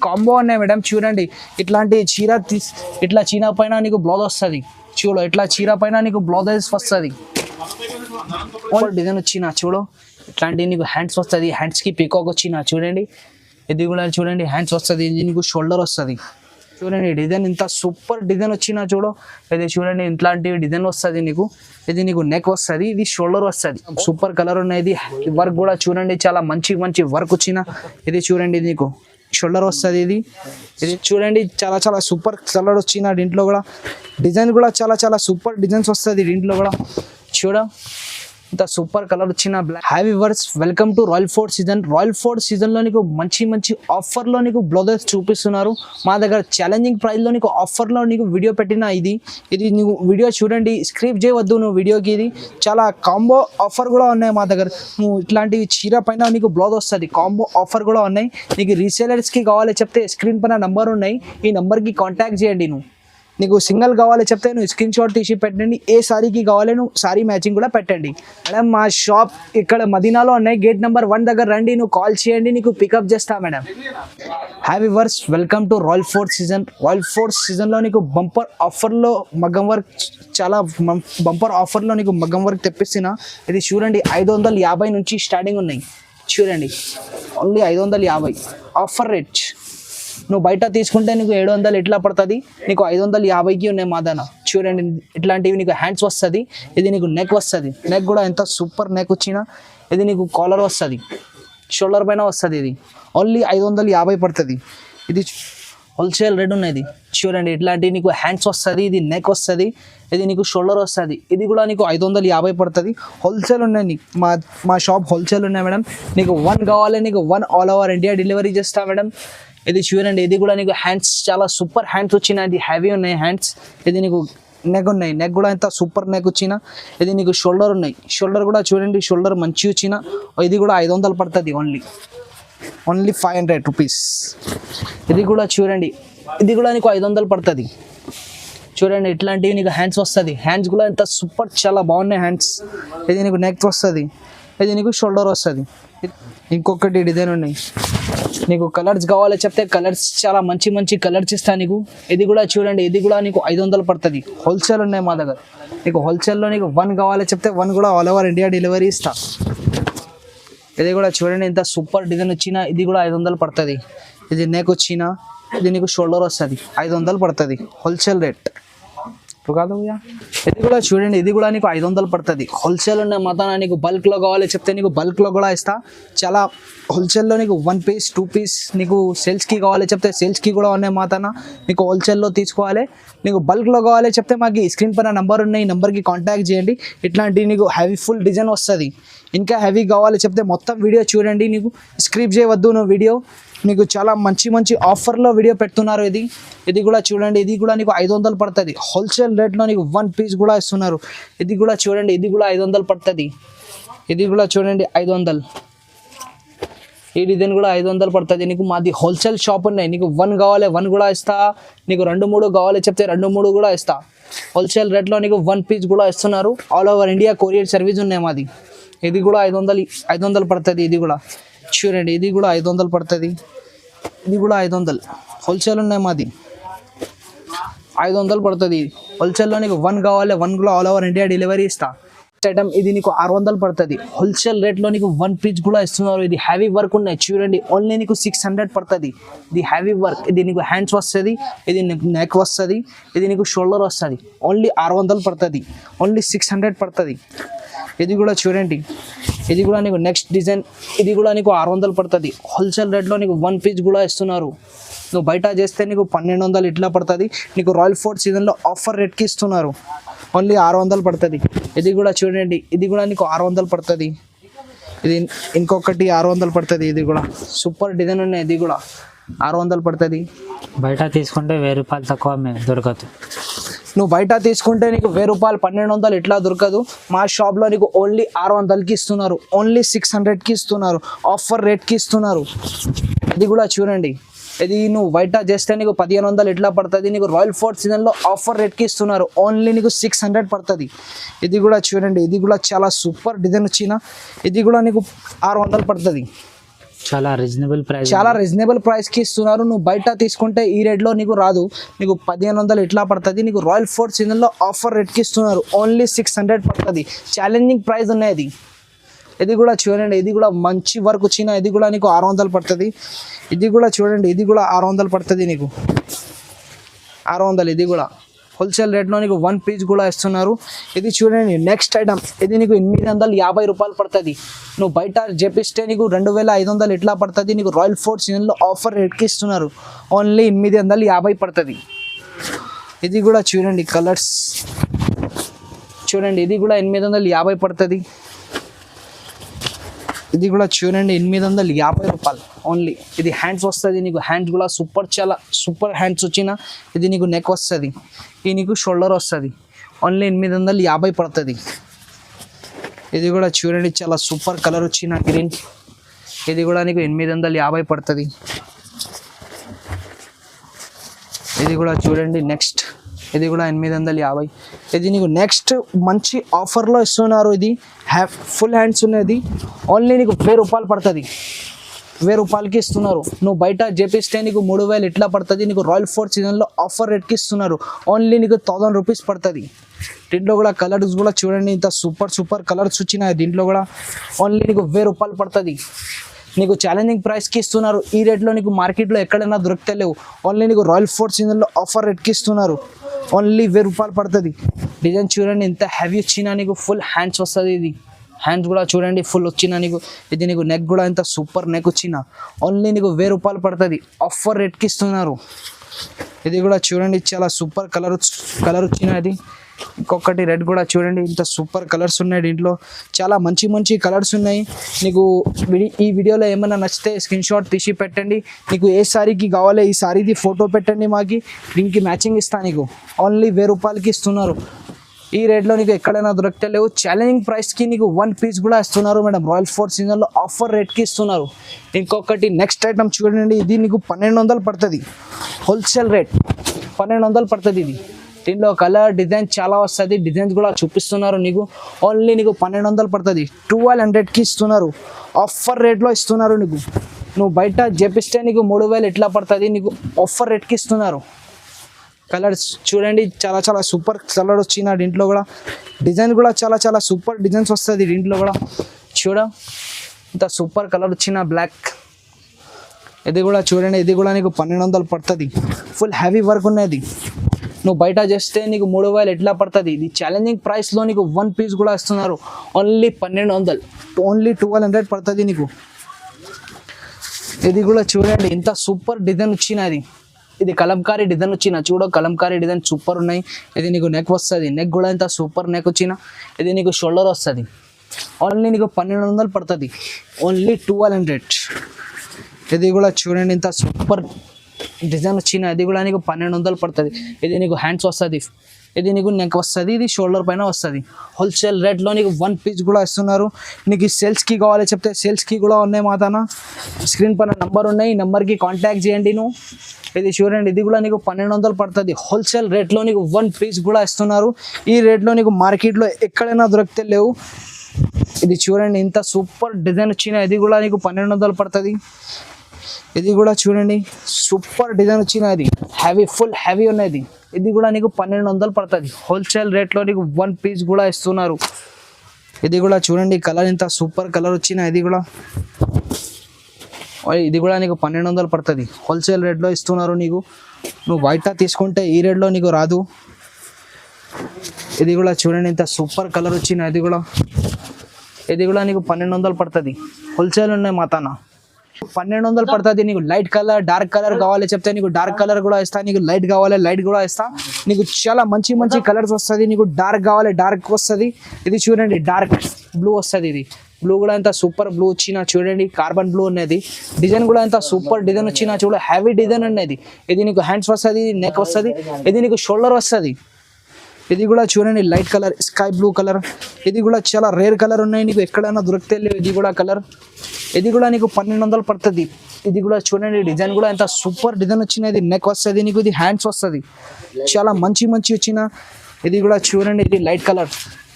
Combo ఉన్నాయి madam చూడండి. ఇట్లాంటి చీర ఇట్లా చీర పైన నీకు బ్లౌజ్ వస్తుంది. చూడు ఇట్లా చీర పైన నీకు బ్లౌజ్ వస్తుంది. డిజైన్ వచ్చిన చూడు ఇట్లాంటి నీకు హ్యాండ్స్ వస్తుంది. హ్యాండ్స్కి పీకాక్ వచ్చిన చూడండి. ఇది కూడా చూడండి హ్యాండ్స్ వస్తుంది. ఇది నీకు షోల్డర్ వస్తుంది. చూడండి డిజైన్ ఇంత సూపర్ డిజైన్ వచ్చిన చూడు. ఇది చూడండి ఇట్లాంటి డిజైన్ వస్తుంది నీకు. ఇది నీకు నెక్ వస్తుంది. ఇది షోల్డర్ వస్తుంది. సూపర్ కలర్ ఉన్నాయి. ఇది వర్క్ కూడా చూడండి చాలా మంచి మంచి వర్క్ వచ్చిన. ఇది చూడండి ఇది నీకు షోల్డర్ వస్తుంది. ఇది చూడండి చాలా చాలా సూపర్ కలర్ వచ్చిన. దీంట్లో కూడా డిజైన్ కూడా చాలా చాలా సూపర్ డిజైన్స్ వస్తుంది. దీంట్లో కూడా చూడ ఇంత సూపర్ కలర్ వచ్చిన బ్లాక్. హ్యావ్ వర్స్ welcome to royal fort season. Royal fort సీజన్లో నీకు మంచి మంచి ఆఫర్లో నీకు బ్లౌజెస్ చూపిస్తున్నారు మా దగ్గర. ఛాలెంజింగ్ ప్రైస్లో నీకు ఆఫర్లో నీకు వీడియో పెట్టిన. ఇది నీకు వీడియో చూడండి, స్క్రిప్ట్ చేయవద్దు నువ్వు వీడియోకి. ఇది చాలా కాంబో ఆఫర్ కూడా ఉన్నాయి మా దగ్గర. నువ్వు ఇట్లాంటి చీర పైన నీకు బ్లౌజ్ వస్తుంది. కాంబో ఆఫర్ కూడా ఉన్నాయి. నీకు రీసేలర్స్కి కావాలి చెప్తే స్క్రీన్ పైన నంబర్ ఉన్నాయి. ఈ నెంబర్కి కాంటాక్ట్ చేయండి. నీకు సింగిల్ కావాలి చెప్తే నువ్వు స్క్రీన్ షాట్ తీసి పెట్టండి. ఏ సారీకి కావాలి నువ్వు సారీ మ్యాచింగ్ కూడా పెట్టండి. మేడం మా షాప్ ఇక్కడ మదీనాలో ఉన్నాయి. గేట్ నెంబర్ 1 దగ్గర రండి. నువ్వు కాల్ చేయండి, నీకు పికప్ చేస్తా మేడం. హ్యావ్ వర్స్ welcome to royal fort season. Royal fort సీజన్లో నీకు బంపర్ ఆఫర్లో మగ్గం వర్క్ చాలా బంపర్ ఆఫర్లో నీకు మగ్గం వర్క్ తెప్పిస్తున్నా. ఇది చూడండి 550 నుంచి స్టార్టింగ్ ఉన్నాయి. చూడండి ఓన్లీ 550 ఆఫర్ రేట్. నువ్వు బయట తీసుకుంటే నీకు 700 ఎట్లా పడుతుంది, నీకు 550కి ఉన్నాయి మా దాన. చూడండి ఇట్లాంటివి నీకు హ్యాండ్స్ వస్తుంది. ఇది నీకు నెక్ వస్తుంది. నెక్ కూడా ఎంత సూపర్ నెక్ వచ్చినా. ఇది నీకు కాలర్ వస్తుంది, షోల్డర్ పైన వస్తుంది. ఇది ఓన్లీ 550 పడుతుంది. ఇది హోల్సేల్ రేట్ ఉన్నది. చూడండి ఇట్లాంటివి నీకు హ్యాండ్స్ వస్తుంది. ఇది నెక్ వస్తుంది. ఇది నీకు షోల్డర్ వస్తుంది. ఇది కూడా నీకు 550 పడుతుంది. హోల్సేల్ ఉన్నాయి నీకు మా షాప్ హోల్సేల్ ఉన్నాయి మేడం. నీకు 1 కావాలి, నీకు 1 ఆల్ ఓవర్ ఇండియా డెలివరీ చేస్తా మేడం. ఇది చూడండి ఇది కూడా నీకు హ్యాండ్స్ చాలా సూపర్ హ్యాండ్స్ వచ్చిన. ఇది హ్యావీ ఉన్నాయి హ్యాండ్స్. ఇది నీకు నెక్ ఉన్నాయి. నెక్ కూడా ఎంత సూపర్ నెక్ వచ్చిన. ఇది నీకు షోల్డర్ ఉన్నాయి. షోల్డర్ కూడా చూడండి షోల్డర్ మంచి వచ్చిన. ఇది కూడా 500 పడుతుంది. Only 500 rupees. ఇది కూడా చూడండి ఇది కూడా నీకు 500 పడుతుంది. చూడండి ఇట్లాంటివి నీకు హ్యాండ్స్ వస్తుంది. హ్యాండ్స్ కూడా ఎంత సూపర్ చాలా బాగున్నాయి హ్యాండ్స్. ఇది నీకు నెక్ వస్తుంది. ఇది నీకు షోల్డర్ వస్తుంది. ఇంకొకటి డిజైన్ ఉన్నాయి. నీకు కలర్స్ కావాలి చెప్తే కలర్స్ చాలా మంచి మంచి కలర్స్ ఇస్తా నీకు. ఇది కూడా చూడండి ఇది కూడా నీకు 500 పడుతుంది. హోల్సేల్ ఉన్నాయి మా దగ్గర. నీకు హోల్సేల్లో నీకు 1 కావాలి చెప్తే 1 కూడా ఆల్ ఓవర్ ఇండియా డెలివరీ ఇస్తా. ఇది కూడా చూడండి ఇంత సూపర్ డిజైన్ వచ్చిన. ఇది కూడా 500 పడుతుంది. ఇది నెక్ వచ్చిన. ఇది నీకు షోల్డర్ వస్తుంది. 500 పడుతుంది హోల్సేల్ రేట్ కాదు. ఇది కూడా చూడండి ఇది కూడా నీకు 500 పడుతుంది. హోల్సేల్ ఉన్న మతాన. నీకు బల్క్లో కావాలి చెప్తే నీకు బల్క్లో కూడా ఇస్తా. చాలా హోల్సేల్లో నీకు 1 పీస్ 2 పీస్ నీకు సేల్స్కి కావాలి చెప్తే సేల్స్కి కూడా ఉన్నాయి మాతాన. నీకు హోల్సేల్లో తీసుకోవాలి. నీకు బల్క్లో కావాలి చెప్తే మాకు స్క్రీన్ పైన నెంబర్ ఉన్నాయి. నెంబర్కి కాంటాక్ట్ చేయండి. ఇట్లాంటి నీకు హెవీ ఫుల్ డిజైన్ వస్తుంది. ఇంకా హెవీ కావాలి చెప్తే మొత్తం వీడియో చూడండి. నీకు స్క్రిప్ట్ చేయవద్దు నువ్వు వీడియో. నీకు చాలా మంచి మంచి ఆఫర్లో వీడియో పెడుతున్నారు. ఇది కూడా చూడండి ఇది కూడా నీకు 500 పడుతుంది. హోల్సేల్ రేట్లో నీకు 1 పీస్ కూడా ఇస్తున్నారు. ఇది కూడా చూడండి ఇది కూడా 500 పడుతుంది. ఇది కూడా చూడండి 500. ఈ డిజైన్ కూడా 500 పడుతుంది. నీకు మాది హోల్సేల్ షాప్ ఉన్నాయి. నీకు 1 కావాలి 1 కూడా ఇస్తా. నీకు 2 3 కావాలి చెప్తే 2 3 కూడా ఇస్తా. హోల్సేల్ రేట్లో నీకు 1 పీస్ కూడా ఇస్తున్నారు. All over India courier service ఉన్నాయి మాది. ఇది కూడా 500 పడుతుంది. ఇది కూడా చూడండి ఇది కూడా 500 పడుతుంది. ఇది కూడా 500 హోల్సేల్ ఉన్నాయి మాది. 500 పడుతుంది. హోల్సేల్లో నీకు 1 కావాలి 1 కూడా ఆల్ ఓవర్ ఇండియా డెలివరీ ఇస్తా. ఐటమ్ ఇది నీకు 600 పడుతుంది. హోల్సేల్ రేట్లో నీకు 1 పీస్ కూడా ఇస్తున్నారు. ఇది హ్యావీ వర్క్ ఉన్నాయి. చూడండి ఓన్లీ నీకు 600 పడుతుంది. ఇది హ్యావీ వర్క్. ఇది నీకు హ్యాండ్స్ వస్తుంది. ఇది నీకు నెక్ వస్తుంది. ఇది నీకు షోల్డర్ వస్తుంది. ఓన్లీ 600 పడుతుంది. ఓన్లీ 600 పడుతుంది. ఇది కూడా చూడండి ఇది కూడా నీకు నెక్స్ట్ డిజైన్. ఇది కూడా నీకు 600 పడుతుంది. హోల్సేల్ రేట్లో నీకు 1 పీస్ కూడా ఇస్తున్నారు. నువ్వు బయట చేస్తే నీకు 1200 ఇట్లా పడుతుంది. నీకు రాయల్ ఫోర్ట్ సీజన్లో ఆఫర్ రేట్కి ఇస్తున్నారు. ఓన్లీ 600 పడుతుంది. ఇది కూడా చూడండి ఇది కూడా నీకు 600 పడుతుంది. ఇది ఇంకొకటి 600 పడుతుంది. ఇది కూడా సూపర్ డిజైన్ ఉన్నాయి. ఇది కూడా 600 పడుతుంది. బయట తీసుకుంటే 1000 రూపాయలు తక్కువ దొరకదు. నువ్వు బయట తీసుకుంటే నీకు 1000 రూపాయలు 1200 ఇట్లా దొరకదు. మా షాప్లో నీకు ఓన్లీ 600కి ఇస్తున్నారు. ఓన్లీ 600కి ఇస్తున్నారు. ఆఫర్ రేట్కి ఇస్తున్నారు. ఇది కూడా చూడండి ఇది నువ్వు బయట చేస్తే నీకు 1500 ఇట్లా పడుతుంది. నీకు రాయల్ ఫోర్ట్ సీజన్లో ఆఫర్ రేట్కి ఇస్తున్నారు. ఓన్లీ నీకు 600 పడుతుంది. ఇది కూడా చూడండి ఇది కూడా చాలా సూపర్ డిజైన్ వచ్చిన. ఇది కూడా నీకు 600 పడుతుంది. చాలా రీజనబుల్ ప్రైస్. చాలా రీజనబుల్ ప్రైస్కి ఇస్తున్నారు. నువ్వు బయట తీసుకుంటే ఈ రేట్లో నీకు రాదు, నీకు 1500 ఇట్లా పడుతుంది. నీకు రాయల్ ఫోర్ట్ సీజన్లో ఆఫర్ రేట్కి ఇస్తున్నారు. ఓన్లీ 600 పడుతుంది. ఛాలెంజింగ్ ప్రైస్ ఉన్నాయి. ఇది కూడా చూడండి, ఇది కూడా మంచి వర్క్ వచ్చిన, ఇది కూడా నీకు 600 పడుతుంది. ఇది కూడా చూడండి, ఇది కూడా 600 పడుతుంది నీకు, 600. ఇది కూడా హోల్సేల్ రేట్లో నీకు 1 పీస్ కూడా ఇస్తున్నారు. ఇది చూడండి నెక్స్ట్ ఐటమ్, ఇది నీకు 850 రూపాయలు పడుతుంది. నువ్వు బయట చేపిస్తే నీకు 2500 ఇట్లా పడుతుంది. నీకు రాయల్ ఫోర్ట్ సీజన్లో ఆఫర్ రేట్కి ఇస్తున్నారు. ఓన్లీ 850 పడుతుంది. ఇది కూడా చూడండి కలర్స్ చూడండి, ఇది కూడా 850 పడుతుంది. ఇది కూడా చూడండి 850 రూపాయలు ఓన్లీ. ఇది హ్యాండ్స్ వస్తుంది నీకు, హ్యాండ్స్ కూడా సూపర్, చాలా సూపర్ హ్యాండ్స్ వచ్చిన. ఇది నీకు నెక్ వస్తుంది, ఇది నీకు షోల్డర్ వస్తుంది. ఓన్లీ 850 పడుతుంది. ఇది కూడా చూడండి చాలా సూపర్ కలర్ వచ్చిన గ్రీన్, ఇది కూడా నీకు 850 పడుతుంది. ఇది కూడా చూడండి నెక్స్ట్, ఇది కూడా 850. ఇది నీకు నెక్స్ట్ మంచి ఆఫర్లో ఇస్తున్నారు. ఇది ఫుల్ హ్యాండ్స్ ఉన్నది, ఓన్లీ నీకు 1000 రూపాయలు పడుతుంది. 1000 రూపాయలకి ఇస్తున్నారు. నువ్వు బయట చేపిస్తే నీకు 3000 ఇట్లా పడుతుంది. నీకు రాయల్ ఫోర్ట్ సీజన్లో ఆఫర్ రేట్కి ఇస్తున్నారు. ఓన్లీ నీకు 1000 రూపీస్ పడుతుంది. దీంట్లో కూడా కలర్స్ కూడా చూడండి, ఇంత సూపర్ కలర్స్ వచ్చినాయి. దీంట్లో కూడా ఓన్లీ నీకు 1000 రూపాయలు పడుతుంది. నీకు ఛాలెంజింగ్ ప్రైస్కి ఇస్తున్నారు. ఈ రేట్లో నీకు మార్కెట్లో ఎక్కడైనా దొరుకుతలేవు. ఓన్లీ నీకు రాయల్ ఫోర్ట్ సీజన్లో ఆఫర్ రేట్కి ఇస్తున్నారు. ఓన్లీ 1000 రూపాయలు పడుతుంది. డిజైన్ చూడండి ఎంత హెవీ వచ్చినా, నీకు ఫుల్ హ్యాండ్స్ వస్తుంది. ఇది హ్యాండ్స్ కూడా చూడండి ఫుల్ వచ్చిన నీకు. ఇది నీకు నెక్ కూడా ఎంత సూపర్ నెక్ వచ్చిన, ఓన్లీ నీకు 1000 రూపాయలు పడుతుంది. ఆఫర్ రేట్కి ఇస్తున్నారు. ఇది కూడా చూడండి చాలా సూపర్ కలర్ వచ్చిన. ఇది ఇంకొకటి రెడ్ కూడా చూడండి, ఇంత సూపర్ కలర్స్ ఉన్నాయి. దీంట్లో చాలా మంచి కలర్స్ ఉన్నాయి. నీకు ఈ వీడియోలో ఏమైనా నచ్చితే స్క్రీన్ షాట్ తీసి పెట్టండి. నీకు ఏ సారీకి కావాలి ఈ సారీది ఫోటో పెట్టండి, మాకి దీనికి మ్యాచింగ్ ఇస్తాను. నీకు ఓన్లీ 1000 రూపాయలకి ఇస్తున్నారు. ఈ రేట్లో నీకు ఎక్కడైనా దొరకలేవు. ఛాలెంజింగ్ ప్రైస్కి నీకు 1 పీస్ కూడా ఇస్తున్నారు మేడం. రాయల్ ఫోర్ట్ సీజన్లో ఆఫర్ రేట్కి ఇస్తున్నారు. ఇంకొకటి నెక్స్ట్ ఐటమ్ చూడండి, ఇది నీకు 1200 పడుతుంది. హోల్సేల్ రేట్ 1200 పడుతుంది. ఇది దీంట్లో కలర్ డిజైన్ చాలా వస్తుంది. డిజైన్స్ కూడా చూపిస్తున్నారు నీకు. ఓన్లీ నీకు 1200 పడుతుంది. 1200కి ఇస్తున్నారు. ఆఫర్ రేట్లో ఇస్తున్నారు నీకు. నువ్వు బయట చేపిస్తే నీకు 3000 ఎట్లా పడుతుంది. నీకు ఆఫర్ రేట్కి ఇస్తున్నారు. కలర్స్ చూడండి చాలా సూపర్ కలర్ వచ్చిన. దీంట్లో కూడా డిజైన్ కూడా చాలా సూపర్ డిజైన్స్ వస్తుంది. దీంట్లో కూడా చూడ ఇంత సూపర్ కలర్ వచ్చిన బ్లాక్. ఇది కూడా చూడండి, ఇది కూడా నీకు 1200 పడుతుంది. ఫుల్ హెవీ వర్క్ ఉన్నది. నువ్వు బయట చేస్తే నీకు 3000 ఎట్లా పడుతుంది. ఇది ఛాలెంజింగ్ ప్రైస్లో నీకు 1 పీస్ కూడా ఇస్తున్నారు. ఓన్లీ 1200, ఓన్లీ 1200 పడుతుంది నీకు. ఇది కూడా చూడండి ఇంత సూపర్ డిజైన్ వచ్చినది. ఇది కలంకారీ డిజైన్ వచ్చిన. చూడ కలంకారీ డిజైన్ సూపర్ ఉన్నాయి. ఇది నీకు నెక్ వస్తుంది. నెక్ కూడా ఇంత సూపర్ నెక్ వచ్చిన. ఇది నీకు షోల్డర్ వస్తుంది. ఓన్లీ నీకు 1200 పడుతుంది. ఓన్లీ 1200. ఇది కూడా చూడండి ఇంత సూపర్ డిజైన్ వచ్చిన. ఇది కూడా నీకు 1200 పడుతుంది. ఇది నీకు హ్యాండ్స్ వస్తుంది. ఇది నీకు నెక్ వస్తుంది. ఇది షోల్డర్ పైన వస్తుంది. హోల్సేల్ రేట్లో నీకు 1 పీస్ కూడా ఇస్తున్నారు. నీకు సేల్స్కి కావాలి చెప్తే సేల్స్కి కూడా ఉన్నాయి. మాతాన స్క్రీన్ పైన నంబర్ ఉన్నాయి. ఈ నెంబర్కి కాంటాక్ట్ చేయండి నువ్వు. ఇది చూడండి, ఇది కూడా నీకు 1200 పడుతుంది. హోల్సేల్ రేట్లో నీకు 1 పీస్ కూడా ఇస్తున్నారు. ఈ రేట్లో నీకు మార్కెట్లో ఎక్కడైనా దొరికితే లేవు. ఇది చూడండి ఇంత సూపర్ డిజైన్ వచ్చిన. ఇది కూడా నీకు 1200 పడుతుంది. ఇది కూడా చూడండి సూపర్ డిజైన్ వచ్చిన. ఇది హెవీ ఫుల్ హెవీ ఉన్నది. ఇది కూడా నీకు 1200 పడుతుంది. హోల్సేల్ రేట్లో నీకు 1 పీస్ కూడా ఇస్తున్నారు. ఇది కూడా చూడండి కలర్ ఇంత సూపర్ కలర్ వచ్చిన. ఇది కూడా నీకు 1200 పడుతుంది. హోల్సేల్ రేట్లో ఇస్తున్నారు నీకు. నువ్వు బయట తీసుకుంటే ఈ రేట్లో నీకు రాదు. ఇది కూడా చూడండి ఇంత సూపర్ కలర్ వచ్చిన. ఇది కూడా నీకు 1200 పడుతుంది. హోల్సేల్ ఉన్నాయి మాతాన. 1200 పడుతుంది. నీకు లైట్ కలర్ డార్క్ కలర్ కావాలి చెప్తే నీకు డార్క్ కలర్ కూడా ఇస్తా. నీకు లైట్ కావాలి లైట్ కూడా ఇస్తా. నీకు చాలా మంచి కలర్స్ వస్తుంది. నీకు డార్క్ కావాలి డార్క్ వస్తుంది. ఇది చూడండి డార్క్ బ్లూ వస్తుంది. ఇది బ్లూ కూడా ఎంత సూపర్ బ్లూ వచ్చిన. చూడండి కార్బన్ బ్లూ ఉన్నది. డిజైన్ కూడా ఎంత సూపర్ డిజైన్ వచ్చిన. చూడ హెవీ డిజైన్ ఉన్నది. ఇది నీకు హ్యాండ్స్ వస్తుంది, నెక్ వస్తుంది. ఇది నీకు షోల్డర్ వస్తుంది. ఇది కూడా చూడండి light colour sky blue colour. ఇది కూడా చాలా రేర్ కలర్ ఉన్నాయి. నీకు ఎక్కడైనా దొరికితే లేవు. ఇది కూడా కలర్. ఇది కూడా నీకు 1200 పడుతుంది. ఇది కూడా చూడండి డిజైన్ కూడా ఎంత సూపర్ డిజైన్ వచ్చినది. నెక్ వస్తుంది నీకు. ఇది హ్యాండ్స్ వస్తుంది. చాలా మంచి వచ్చిన. ఇది కూడా చూడండి ఇది లైట్ కలర్.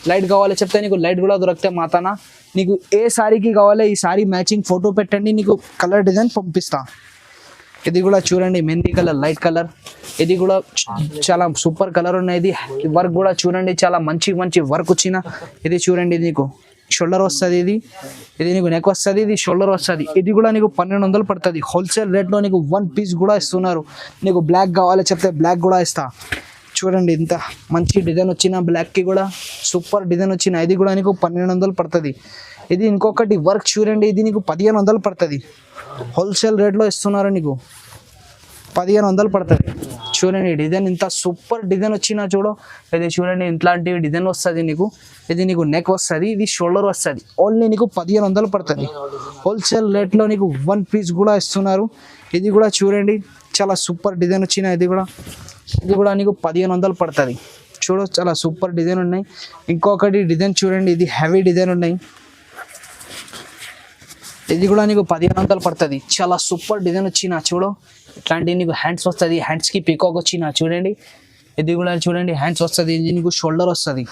లైట్ కావాలి చెప్తే నీకు లైట్ కూడా దొరికితే మాతానా నీకు ఏ సారీకి కావాలి ఈ సారీ మ్యాచింగ్ ఫోటో పెట్టండి నీకు కలర్ డిజైన్ పంపిస్తా. ఇది కూడా చూడండి మెహందీ కలర్ లైట్ కలర్, ఇది కూడా చాలా సూపర్ కలర్ ఉన్నది. వర్క్ కూడా చూడండి చాలా మంచి మంచి వర్క్ వచ్చిన. ఇది చూడండి ఇది నీకు షోల్డర్ వస్తుంది, ఇది నీకు నెక్ వస్తుంది, ఇది షోల్డర్ వస్తుంది. ఇది కూడా నీకు 1200 పడుతుంది హోల్సేల్ రేట్లో. నీకు 1 పీస్ కూడా ఇస్తున్నారు. నీకు బ్లాక్ కావాలి చెప్తే బ్లాక్ కూడా ఇస్తా. చూడండి ఇంత మంచి డిజైన్ వచ్చిన బ్లాక్కి కూడా సూపర్ డిజైన్ వచ్చిన. ఇది కూడా నీకు 1200 పడుతుంది. ఇది ఇంకొకటి వర్క్ చూడండి, ఇది నీకు 1500 పడుతుంది. హోల్సేల్ రేట్లో ఇస్తున్నారు, నీకు 1500 పడుతుంది. చూడండి డిజైన్ ఇంత సూపర్ డిజైన్ వచ్చిన చూడు. ఇది చూడండి ఇట్లాంటి డిజైన్ వస్తుంది నీకు. ఇది నీకు నెక్ వస్తుంది, ఇది షోల్డర్ వస్తుంది. ఓన్లీ నీకు 1500 పడుతుంది హోల్సేల్ రేట్లో. నీకు 1 పీస్ కూడా ఇస్తున్నారు. ఇది కూడా చూడండి చాలా సూపర్ డిజైన్ వచ్చిన. ఇది కూడా నీకు 1500 పడుతుంది. చూడు చాలా సూపర్ డిజైన్ ఉన్నాయి. ఇంకొకటి డిజైన్ చూడండి, ఇది హెవీ డిజైన్ ఉన్నాయి. ఇది కూడా నీకు 1500 పడుతుంది. చాలా సూపర్ డిజైన్ వచ్చిన చూడు. ఇట్లాంటి నీకు హ్యాండ్స్ వస్తుంది, హ్యాండ్స్కి పీకాక్ వచ్చిన చూడండి. ఇది కూడా చూడండి హ్యాండ్స్ వస్తుంది, ఇది నీకు షోల్డర్ వస్తుంది,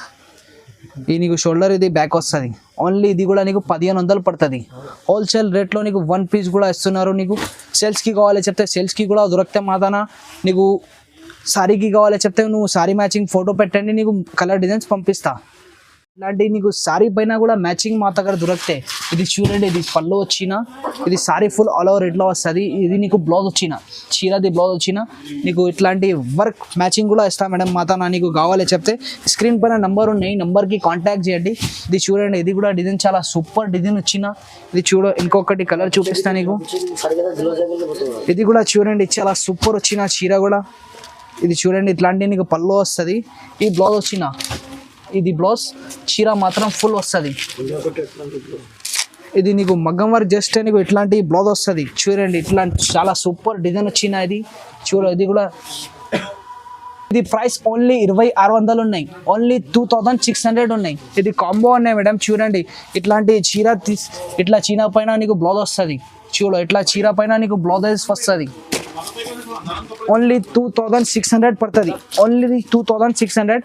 ఇది నీకు షోల్డర్, ఇది బ్యాక్ వస్తుంది. ఓన్లీ ఇది కూడా నీకు 1500 పడుతుంది హోల్సేల్ రేట్లో. నీకు 1 పీస్ కూడా ఇస్తున్నారు. నీకు సేల్స్కి కావాలి చెప్తే సేల్స్కి కూడా దొరికితే మాదానా నీకు సారీకి కావాలి చెప్తే నువ్వు సారీ మ్యాచింగ్ ఫోటో పెట్టండి, నీకు కలర్ డిజైన్స్ పంపిస్తా. ఇలాంటి నీకు సారీ పైన కూడా మ్యాచింగ్ మా దగ్గర దొరికితే. ఇది చూడండి ఇది పళ్ళు వచ్చిన, ఇది సారీ ఫుల్ ఆల్ ఓవర్ రేట్లో వస్తుంది. ఇది నీకు బ్లౌజ్ వచ్చిన, చీరది బ్లౌజ్ వచ్చిన. నీకు ఇట్లాంటి వర్క్ మ్యాచింగ్ కూడా ఇస్తా మేడం మాతానా. నీకు కావాలి చెప్తే స్క్రీన్ పైన నంబర్ ఉన్నాయి, నంబర్కి కాంటాక్ట్ చేయండి. ఇది చూడండి ఇది కూడా డిజైన్ చాలా సూపర్ డిజైన్ వచ్చిన. ఇది చూడ ఇంకొకటి కలర్ చూపిస్తా నీకు. ఇది కూడా చూడండి చాలా సూపర్ వచ్చిన చీర కూడా. ఇది చూడండి ఇట్లాంటి నీకు పళ్ళు వస్తుంది, ఈ బ్లౌజ్ వచ్చిన, ఇది బ్లౌజ్, చీర మాత్రం ఫుల్ వస్తుంది. ఇది నీకు మగ్గం వర్క్ జస్ట్ నీకు ఇట్లాంటి బ్లౌజ్ వస్తుంది. చూడండి ఇట్లాంటి చాలా సూపర్ డిజైన్ వచ్చిన. ఇది చూడ ఇది కూడా ఇది ప్రైస్ ఓన్లీ 2600 ఉన్నాయి. ఓన్లీ 2600 ఉన్నాయి. ఇది కాంబో ఉన్నాయి మేడం. చూడండి ఇట్లాంటి చీర ఇట్లా చీర పైన నీకు బ్లౌజ్ వస్తుంది. చూడ ఇట్లా చీర పైన నీకు బ్లౌజెస్ వస్తుంది. ఓన్లీ 2600 పడుతుంది. ఓన్లీ 2600.